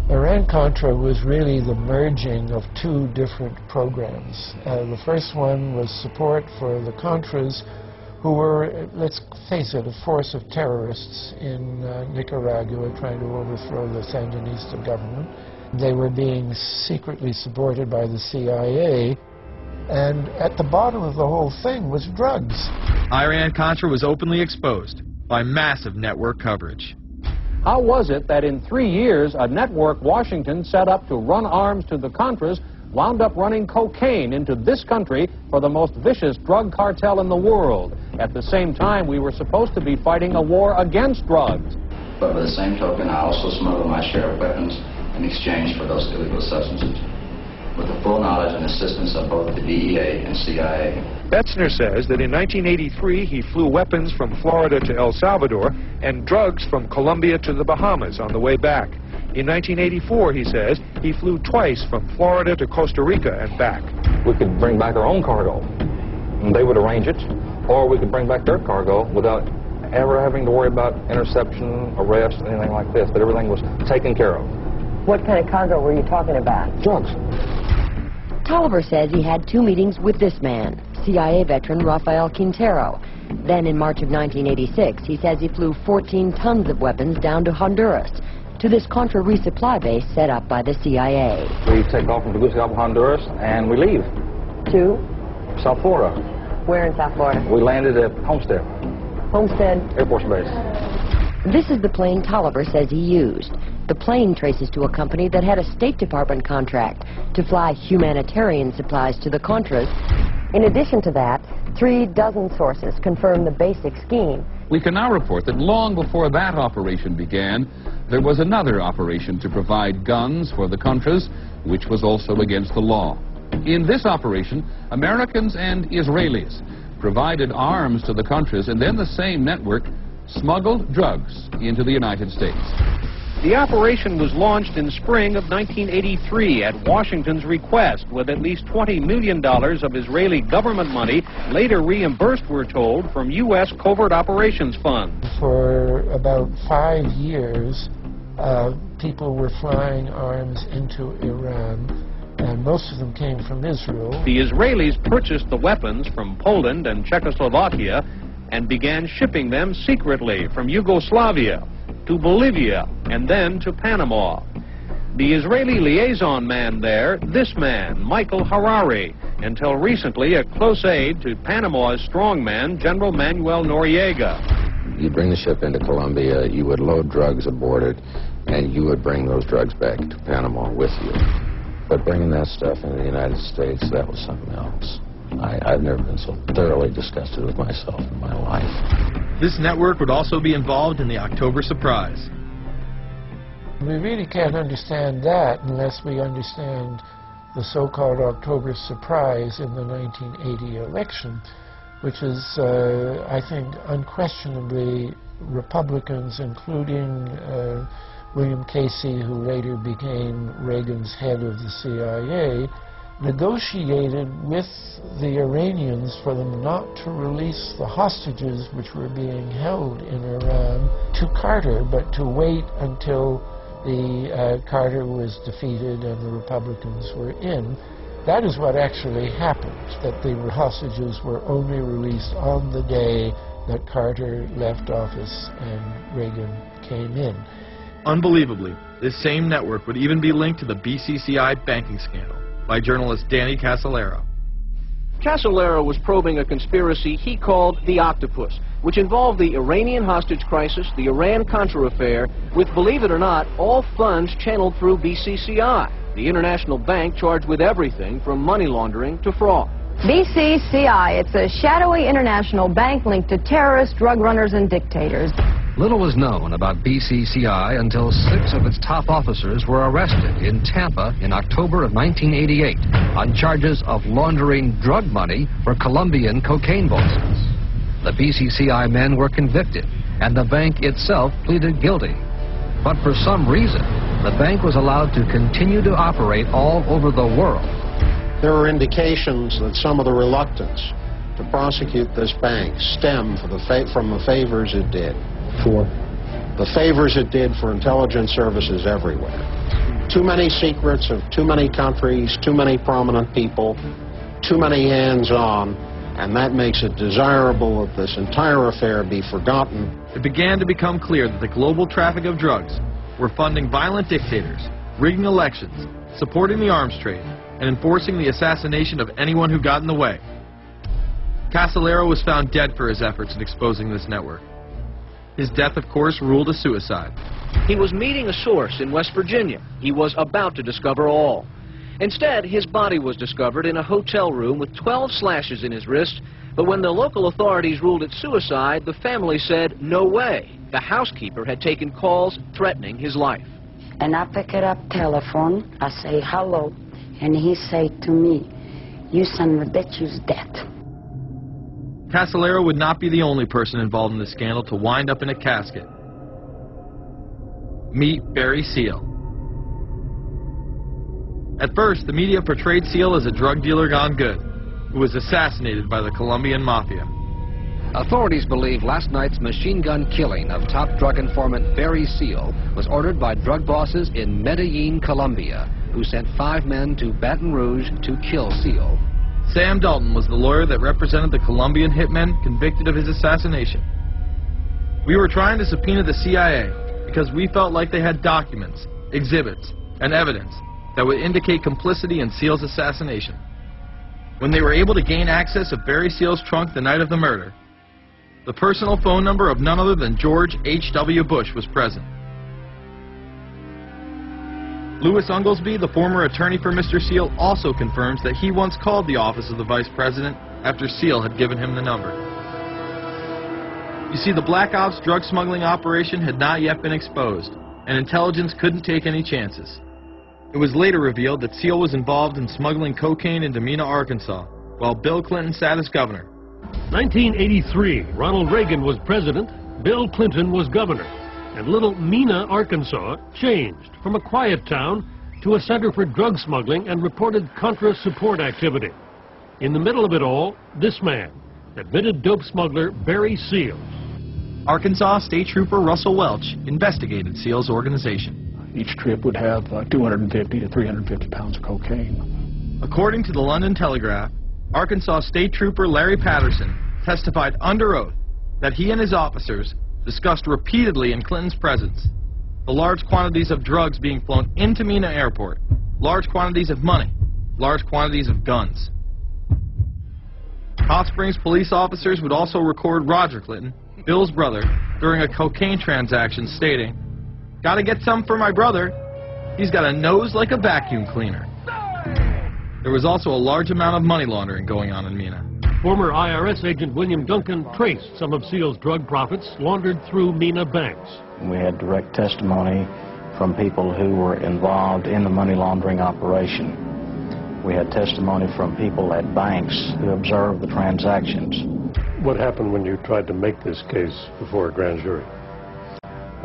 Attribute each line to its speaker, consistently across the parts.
Speaker 1: Iran-Contra was really the merging of two different programs. The first one was support for the Contras, who were, let's face it, a force of terrorists in Nicaragua trying to overthrow the Sandinista government. They were being secretly supported by the CIA, and at the bottom of the whole thing was drugs.
Speaker 2: Iran-Contra was openly exposed by massive network coverage.
Speaker 3: How was it that in 3 years, a network Washington set up to run arms to the Contras wound up running cocaine into this country for the most vicious drug cartel in the world? At the same time, we were supposed to be fighting a war against drugs.
Speaker 4: But by the same token, I also smuggle my share of weapons in exchange for those illegal substances, with the full knowledge and assistance of both the DEA and CIA.
Speaker 5: Betzner says that in 1983 he flew weapons from Florida to El Salvador and drugs from Colombia to the Bahamas on the way back. In 1984, he says, he flew twice from Florida to Costa Rica and back.
Speaker 6: We could bring back our own cargo, and they would arrange it, or we could bring back their cargo without ever having to worry about interception, arrest, anything like this, that everything was taken care of.
Speaker 7: What kind of cargo were you talking about?
Speaker 6: Drugs.
Speaker 8: Tolliver says he had 2 meetings with this man, CIA veteran Rafael Quintero. Then in March of 1986, he says he flew 14 tons of weapons down to Honduras, to this Contra resupply base set up by the CIA.
Speaker 6: We take off from Tegucigalpa, Honduras, and we leave.
Speaker 7: To?
Speaker 6: South Florida.
Speaker 7: Where in South Florida?
Speaker 6: We landed at Homestead.
Speaker 7: Homestead?
Speaker 6: Air Force Base.
Speaker 8: This is the plane Tolliver says he used. The plane traces to a company that had a State Department contract to fly humanitarian supplies to the Contras.
Speaker 7: In addition to that, 3 dozen sources confirm the basic scheme.
Speaker 9: We can now report that long before that operation began, there was another operation to provide guns for the Contras, which was also against the law. In this operation, Americans and Israelis provided arms to the Contras, and then the same network smuggled drugs into the United States.
Speaker 3: The operation was launched in spring of 1983 at Washington's request, with at least $20 million of Israeli government money later reimbursed, we're told, from U.S. Covert Operations Fund.
Speaker 1: For about 5 years, people were flying arms into Iran, and most of them came from Israel.
Speaker 3: The Israelis purchased the weapons from Poland and Czechoslovakia and began shipping them secretly from Yugoslavia to Bolivia and then to Panama. The Israeli liaison man there, this man, Michael Harari, until recently a close aide to Panama's strongman, General Manuel Noriega.
Speaker 10: You'd bring the ship into Colombia, you would load drugs aboard it, and you would bring those drugs back to Panama with you. But bringing that stuff into the United States, that was something else. I've never been so thoroughly disgusted with myself in my life.
Speaker 2: This network would also be involved in the October surprise.
Speaker 1: We really can't understand that unless we understand the so-called October surprise in the 1980 election, which is, I think, unquestionably Republicans, including William Casey, who later became Reagan's head of the CIA, negotiated with the Iranians for them not to release the hostages which were being held in Iran to Carter, but to wait until Carter was defeated and the Republicans were in. That is what actually happened, that the hostages were only released on the day that Carter left office and Reagan came in.
Speaker 2: Unbelievably, this same network would even be linked to the BCCI banking scandal by journalist Danny Casolaro.
Speaker 11: Casolaro was probing a conspiracy he called the Octopus, which involved the Iranian hostage crisis, the Iran-Contra affair, with, believe it or not, all funds channeled through BCCI, the international bank charged with everything from money laundering to fraud.
Speaker 7: BCCI, it's a shadowy international bank linked to terrorists, drug runners, and dictators.
Speaker 12: Little was known about BCCI until 6 of its top officers were arrested in Tampa in October of 1988 on charges of laundering drug money for Colombian cocaine bosses. The BCCI men were convicted, and the bank itself pleaded guilty. But for some reason, the bank was allowed to continue to operate all over the world.
Speaker 13: There were indications that some of the reluctance to prosecute this bank stemmed from the favors it did.
Speaker 6: For?
Speaker 13: The favors it did for intelligence services everywhere. Too many secrets of too many countries, too many prominent people, too many hands-on, and that makes it desirable that this entire affair be forgotten.
Speaker 2: It began to become clear that the global traffic of drugs were funding violent dictators, rigging elections, supporting the arms trade, and enforcing the assassination of anyone who got in the way. Cassolero was found dead for his efforts in exposing this network. His death, of course, ruled as suicide.
Speaker 11: He was meeting a source in West Virginia. He was about to discover all. Instead, his body was discovered in a hotel room with 12 slashes in his wrist, but when the local authorities ruled it suicide, the family said, no way. The housekeeper had taken calls threatening his life.
Speaker 14: And I pick it up telephone, I say hello, and he say to me, you son of a bitch, you's dead.
Speaker 2: Cassolero would not be the only person involved in the scandal to wind up in a casket. Meet Barry Seal. At first, the media portrayed Seal as a drug dealer gone good, who was assassinated by the Colombian mafia.
Speaker 12: Authorities believe last night's machine gun killing of top drug informant Barry Seal was ordered by drug bosses in Medellin, Colombia, who sent 5 men to Baton Rouge to kill Seal.
Speaker 2: Sam Dalton was the lawyer that represented the Colombian hitmen convicted of his assassination. We were trying to subpoena the CIA because we felt like they had documents, exhibits, and evidence that would indicate complicity in Seal's assassination. When they were able to gain access of Barry Seal's trunk the night of the murder, the personal phone number of none other than George H.W. Bush was present. Louis Unglesby, the former attorney for Mr. Seal, also confirms that he once called the office of the vice president after Seal had given him the number. You see, the Black Ops drug smuggling operation had not yet been exposed, and intelligence couldn't take any chances. It was later revealed that Seal was involved in smuggling cocaine into Mena, Arkansas, while Bill Clinton sat as governor.
Speaker 15: 1983, Ronald Reagan was president, Bill Clinton was governor, and little Mena, Arkansas changed from a quiet town to a center for drug smuggling and reported Contra support activity. In the middle of it all, this man, admitted dope smuggler Barry Seal.
Speaker 2: Arkansas State Trooper Russell Welch investigated Seal's organization.
Speaker 16: Each trip would have 250 to 350 pounds of cocaine.
Speaker 2: According to the London Telegraph, Arkansas State Trooper Larry Patterson testified under oath that he and his officers discussed repeatedly in Clinton's presence the large quantities of drugs being flown into Mena Airport, large quantities of money, large quantities of guns. Hot Springs police officers would also record Roger Clinton, Bill's brother, during a cocaine transaction stating, "Gotta get some for my brother. He's got a nose like a vacuum cleaner." There was also a large amount of money laundering going on in Mena.
Speaker 15: Former IRS agent William Duncan traced some of Seal's drug profits laundered through Mena banks.
Speaker 16: We had direct testimony from people who were involved in the money laundering operation. We had testimony from people at banks who observed the transactions.
Speaker 15: What happened when you tried to make this case before a grand jury?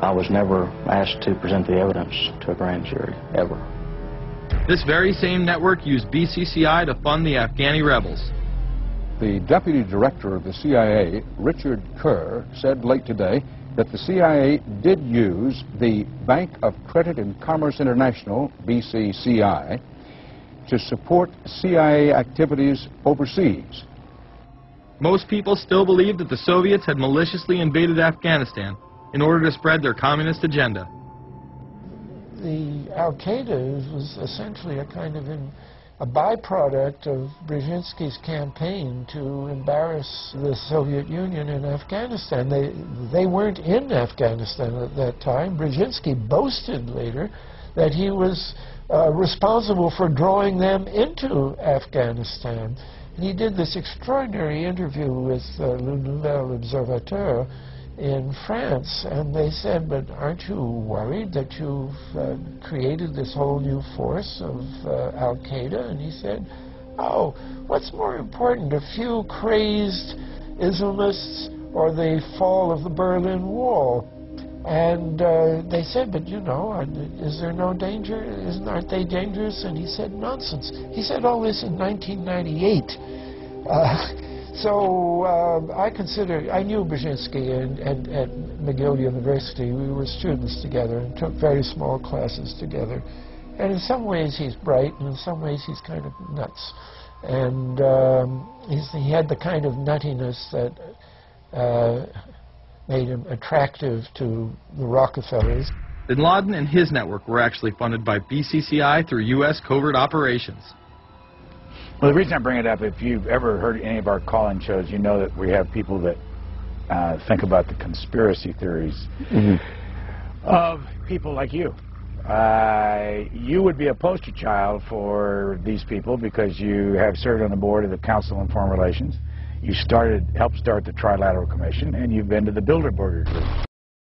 Speaker 16: I was never asked to present the evidence to a grand jury, ever.
Speaker 2: This very same network used BCCI to fund the Afghani rebels.
Speaker 17: The deputy director of the CIA, Richard Kerr, said late today that the CIA did use the Bank of Credit and Commerce International, BCCI, to support CIA activities overseas.
Speaker 2: Most people still believe that the Soviets had maliciously invaded Afghanistan in order to spread their communist agenda.
Speaker 1: The Al-Qaeda was essentially a kind of a byproduct of Brzezinski's campaign to embarrass the Soviet Union in Afghanistan. They weren't in Afghanistan at that time. Brzezinski boasted later that he was responsible for drawing them into Afghanistan. And he did this extraordinary interview with Le Nouvel Observateur in France, and they said, but aren't you worried that you've created this whole new force of Al-Qaeda? And he said, oh, what's more important, a few crazed Islamists or the fall of the Berlin Wall? And they said, but you know, is there no danger? Aren't they dangerous? And he said, nonsense. He said all this in 1998. So I knew Brzezinski at McGill University. We were students together and took very small classes together. And in some ways he's bright, and in some ways he's kind of nuts. And he had the kind of nuttiness that made him attractive to the Rockefellers.
Speaker 2: Bin Laden and his network were actually funded by BCCI through U.S. covert operations.
Speaker 18: Well, the reason I bring it up, if you've ever heard any of our call-in shows, you know that we have people that think about the conspiracy theories of people like you. You would be a poster child for these people because you have served on the board of the Council on Foreign Relations. You helped start the Trilateral Commission, and you've been to the Bilderberger Group.